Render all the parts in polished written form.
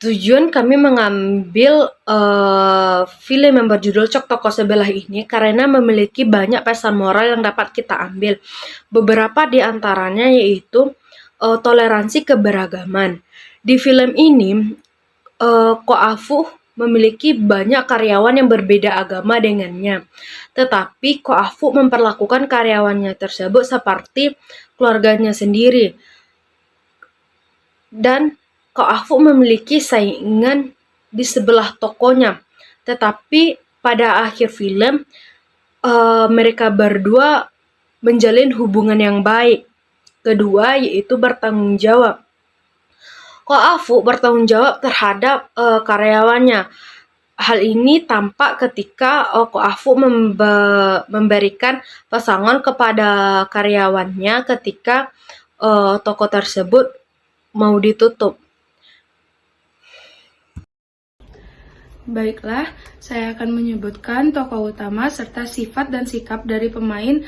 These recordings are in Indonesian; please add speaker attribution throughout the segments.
Speaker 1: Tujuan kami mengambil film yang berjudul Cek Toko Sebelah ini karena memiliki banyak pesan moral yang dapat kita ambil. Beberapa di antaranya yaitu toleransi keberagaman. Di film ini, Ko Afu memiliki banyak karyawan yang berbeda agama dengannya. Tetapi Ko Afu memperlakukan karyawannya tersebut seperti keluarganya sendiri. Dan Ko Afu memiliki saingan di sebelah tokonya. Tetapi pada akhir film, mereka berdua menjalin hubungan yang baik. Kedua yaitu bertanggung jawab. Ko Afu bertanggung jawab terhadap karyawannya. Hal ini tampak ketika Ko Afu memberikan pesangon kepada karyawannya ketika toko tersebut mau ditutup.
Speaker 2: Baiklah, saya akan menyebutkan tokoh utama serta sifat dan sikap dari pemain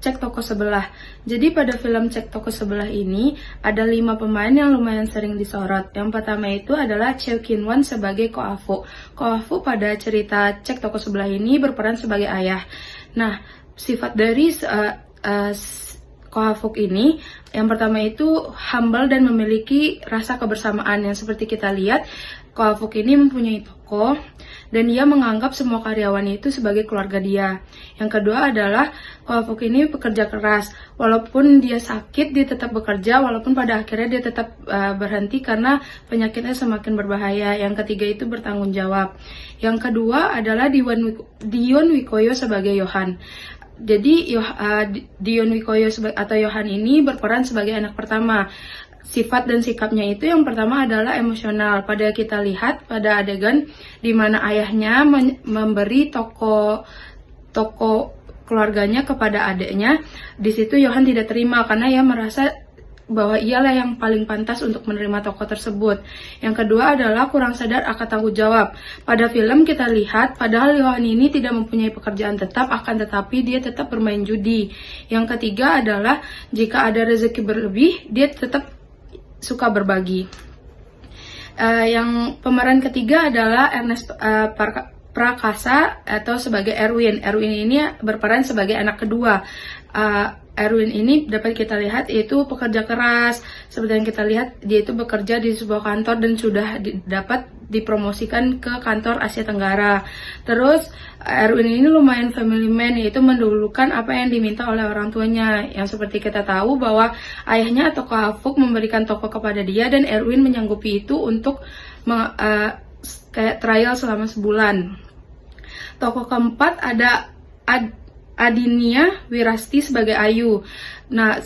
Speaker 2: Cek Toko Sebelah. Jadi pada film Cek Toko Sebelah ini ada 5 pemain yang lumayan sering disorot. Yang pertama itu adalah Cheo Kin-won sebagai Ko Afu. Ko Afu pada cerita Cek Toko Sebelah ini berperan sebagai ayah. Nah, sifat dari Ko Afu ini yang pertama itu humble dan memiliki rasa kebersamaan. Yang seperti kita lihat, Ko Afu ini mempunyai toko dan ia menganggap semua karyawannya itu sebagai keluarga dia. Yang kedua adalah Ko Afu ini pekerja keras. Walaupun dia sakit, dia tetap bekerja. Walaupun pada akhirnya dia tetap berhenti karena penyakitnya semakin berbahaya. Yang ketiga itu bertanggung jawab. Yang kedua adalah Dion Wikoyo sebagai Yohan. Jadi Dion Wikoyo atau Yohan ini berperan sebagai anak pertama. Sifat dan sikapnya itu yang pertama adalah emosional. Pada kita lihat pada adegan di mana ayahnya memberi toko keluarganya kepada adiknya. Di situ Yohan tidak terima karena ia merasa bahwa ialah yang paling pantas untuk menerima toko tersebut. Yang kedua adalah kurang sadar akan tanggung jawab. Pada film kita lihat, padahal Yohan ini tidak mempunyai pekerjaan tetap, akan tetapi dia tetap bermain judi. Yang ketiga adalah jika ada rezeki berlebih, dia tetap suka berbagi. Yang pemeran ketiga adalah Ernest Prakasa atau sebagai Erwin. Erwin ini berperan sebagai anak kedua. Erwin ini dapat kita lihat yaitu pekerja keras. Seperti yang kita lihat, dia itu bekerja di sebuah kantor dan sudah dapat dipromosikan ke kantor Asia Tenggara. Terus Erwin ini lumayan family man, yaitu mendahulukan apa yang diminta oleh orang tuanya. Yang seperti kita tahu bahwa ayahnya atau Ko Afu memberikan toko kepada dia dan Erwin menyanggupi itu untuk kayak trial selama sebulan. Tokoh keempat ada Adinia Wirasti sebagai Ayu. Nah,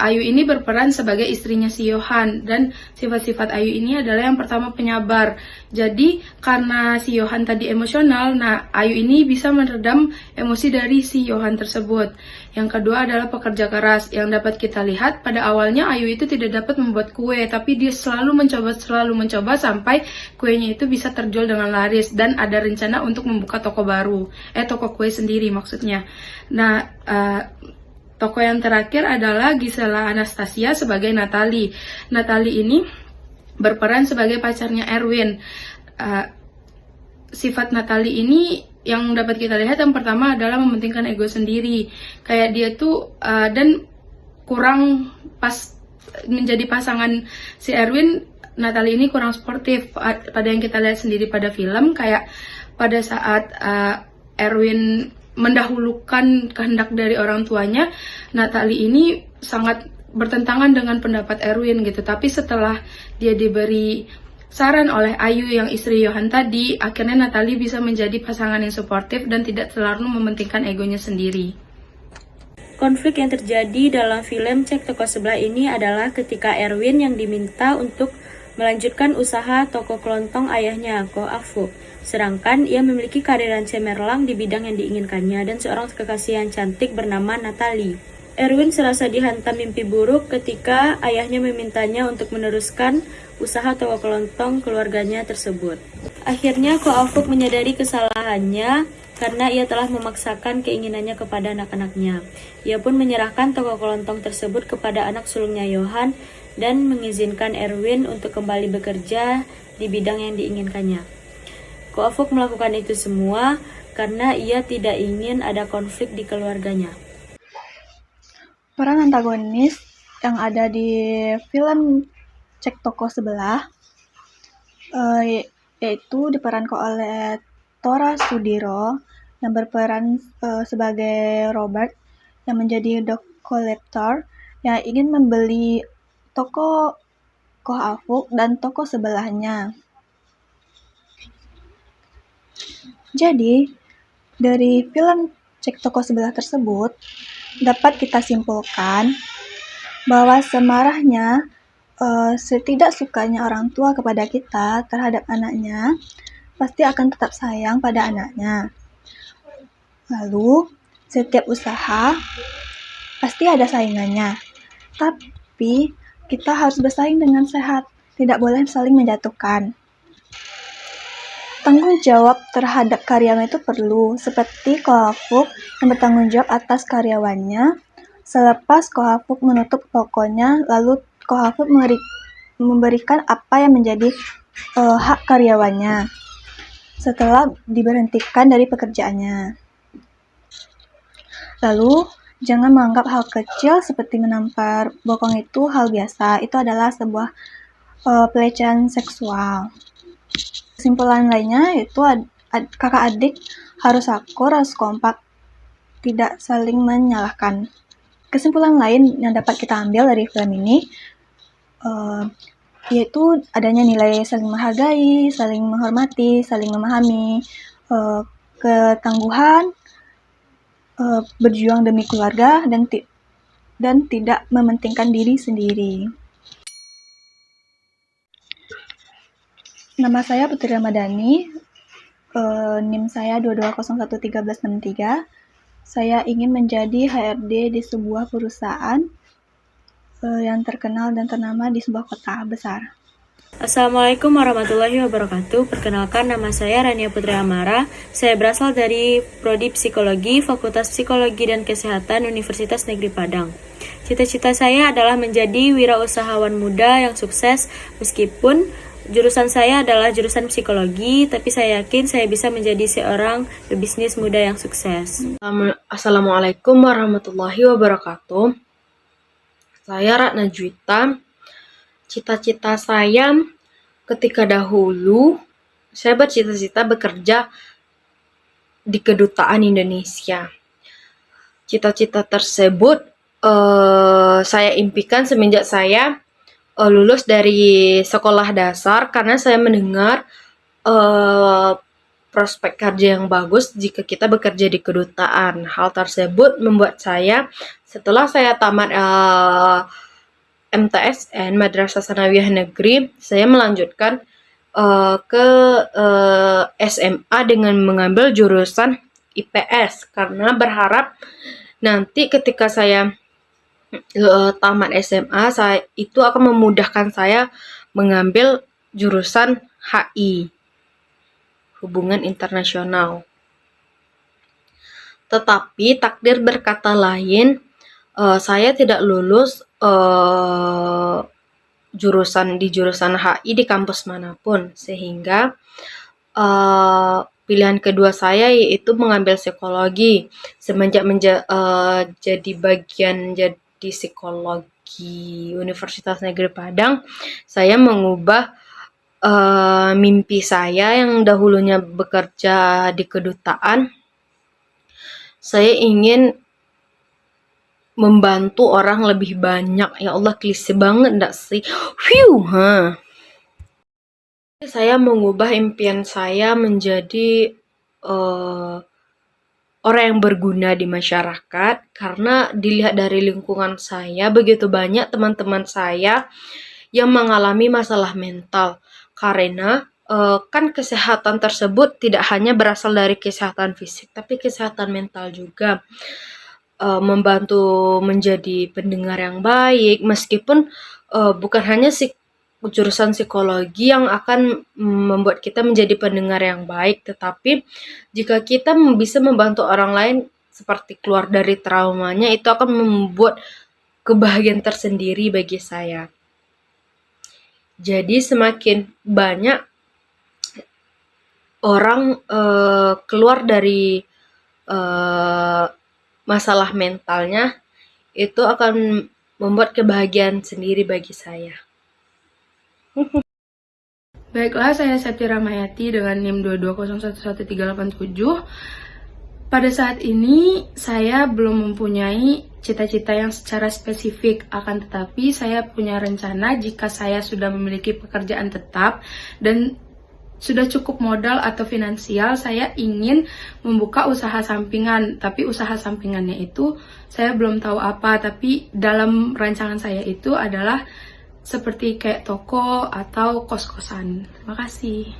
Speaker 2: Ayu ini berperan sebagai istrinya si Yohan dan sifat-sifat Ayu ini adalah yang pertama penyabar. Jadi karena si Yohan tadi emosional, nah Ayu ini bisa meredam emosi dari si Yohan tersebut. Yang kedua adalah pekerja keras. Yang dapat kita lihat pada awalnya Ayu itu tidak dapat membuat kue, tapi dia selalu mencoba sampai kuenya itu bisa terjual dengan laris dan ada rencana untuk membuka toko baru, toko kue sendiri maksudnya. Nah, tokoh yang terakhir adalah Gisela Anastasia sebagai Natalie. Natalie ini berperan sebagai pacarnya Erwin. Sifat Natalie ini yang dapat kita lihat yang pertama adalah mementingkan ego sendiri. Kayak dia tuh dan kurang pas menjadi pasangan si Erwin. Natalie ini kurang sportif. Pada yang kita lihat sendiri pada film, kayak pada saat Erwin mendahulukan kehendak dari orang tuanya, Natalie ini sangat bertentangan dengan pendapat Erwin gitu. Tapi setelah dia diberi saran oleh Ayu yang istri Yohan tadi, akhirnya Natalie bisa menjadi pasangan yang suportif dan tidak terlalu mementingkan egonya sendiri.
Speaker 3: Konflik yang terjadi dalam film Cek Toko Sebelah ini adalah ketika Erwin yang diminta untuk melanjutkan usaha toko kelontong ayahnya, Ko Afu. Sedangkan ia memiliki karir yang cemerlang di bidang yang diinginkannya dan seorang kekasih yang cantik bernama Natalie. Erwin serasa dihantam mimpi buruk ketika ayahnya memintanya untuk meneruskan usaha toko kelontong keluarganya tersebut. Akhirnya Ko Afu menyadari kesalahannya karena ia telah memaksakan keinginannya kepada anak-anaknya. Ia pun menyerahkan toko kelontong tersebut kepada anak sulungnya Yohan dan mengizinkan Erwin untuk kembali bekerja di bidang yang diinginkannya. Ko Afuk melakukan itu semua karena ia tidak ingin ada konflik di keluarganya.
Speaker 4: Peran antagonis yang ada di film Cek Toko Sebelah yaitu diperankan oleh Tora Sudiro yang berperan sebagai Robert yang menjadi dog collector yang ingin membeli toko Ko Afuk dan toko sebelahnya. Jadi, dari film Cek Toko Sebelah tersebut dapat kita simpulkan bahwa semarahnya setidak sukanya orang tua kepada kita terhadap anaknya, pasti akan tetap sayang pada anaknya. Lalu, setiap usaha pasti ada saingannya. Tapi, kita harus bersaing dengan sehat, tidak boleh saling menjatuhkan. Tanggung jawab terhadap karyawan itu perlu, seperti Ko Afuk yang bertanggung jawab atas karyawannya. Selepas Ko Afuk menutup tokonya, lalu Ko Afuk memberikan apa yang menjadi hak karyawannya setelah diberhentikan dari pekerjaannya. Lalu, jangan menganggap hal kecil seperti menampar bokong itu hal biasa. Itu adalah sebuah pelecehan seksual. Kesimpulan lainnya yaitu kakak adik harus akur, harus kompak, tidak saling menyalahkan. Kesimpulan lain yang dapat kita ambil dari film ini yaitu adanya nilai saling menghargai, saling menghormati, saling memahami, ketangguhan, berjuang demi keluarga, dan tidak mementingkan diri sendiri. Nama saya Putri Ramadhani, NIM saya 22011363. Saya ingin menjadi HRD di sebuah perusahaan yang terkenal dan ternama di sebuah kota besar.
Speaker 3: Assalamualaikum warahmatullahi wabarakatuh. Perkenalkan, nama saya Rania Putri Amara. Saya berasal dari Prodi Psikologi, Fakultas Psikologi dan Kesehatan Universitas Negeri Padang. Cita-cita saya adalah menjadi wirausahawan muda yang sukses, meskipun jurusan saya adalah jurusan psikologi, tapi saya yakin saya bisa menjadi seorang pebisnis muda yang sukses.
Speaker 1: Assalamualaikum warahmatullahi wabarakatuh. Saya Ratna Juwita. Cita-cita saya ketika dahulu, saya bercita-cita bekerja di Kedutaan Indonesia. Cita-cita tersebut saya impikan semenjak saya lulus dari sekolah dasar, karena saya mendengar prospek kerja yang bagus jika kita bekerja di kedutaan. Hal tersebut membuat saya, setelah saya tamat MTSN Madrasah Sanawiyah Negeri, saya melanjutkan ke SMA dengan mengambil jurusan IPS, karena berharap nanti ketika saya tamat SMA, itu akan memudahkan saya mengambil jurusan HI, Hubungan Internasional. Tetapi takdir berkata lain, saya tidak lulus jurusan HI di kampus manapun, sehingga pilihan kedua saya yaitu mengambil psikologi. Semenjak jadi psikologi Universitas Negeri Padang, saya mengubah mimpi saya yang dahulunya bekerja di kedutaan. Saya ingin membantu orang lebih banyak. Ya Allah, klise banget enggak sih? Saya mengubah impian saya menjadi orang yang berguna di masyarakat, karena dilihat dari lingkungan saya, begitu banyak teman-teman saya yang mengalami masalah mental. Karena kan kesehatan tersebut tidak hanya berasal dari kesehatan fisik, tapi kesehatan mental juga. Membantu menjadi pendengar yang baik, meskipun bukan hanya jurusan psikologi yang akan membuat kita menjadi pendengar yang baik, tetapi jika kita bisa membantu orang lain seperti keluar dari traumanya, itu akan membuat kebahagiaan tersendiri bagi saya. Jadi semakin banyak orang keluar dari masalah mentalnya, itu akan membuat kebahagiaan sendiri bagi saya.
Speaker 2: Baiklah, saya Septi Ramayati dengan NIM 220111387. Pada saat ini, saya belum mempunyai cita-cita yang secara spesifik, akan tetapi saya punya rencana jika saya sudah memiliki pekerjaan tetap dan sudah cukup modal atau finansial, saya ingin membuka usaha sampingan. Tapi usaha sampingannya itu saya belum tahu apa, tapi dalam rancangan saya itu adalah seperti kayak toko atau kos-kosan. Terima kasih.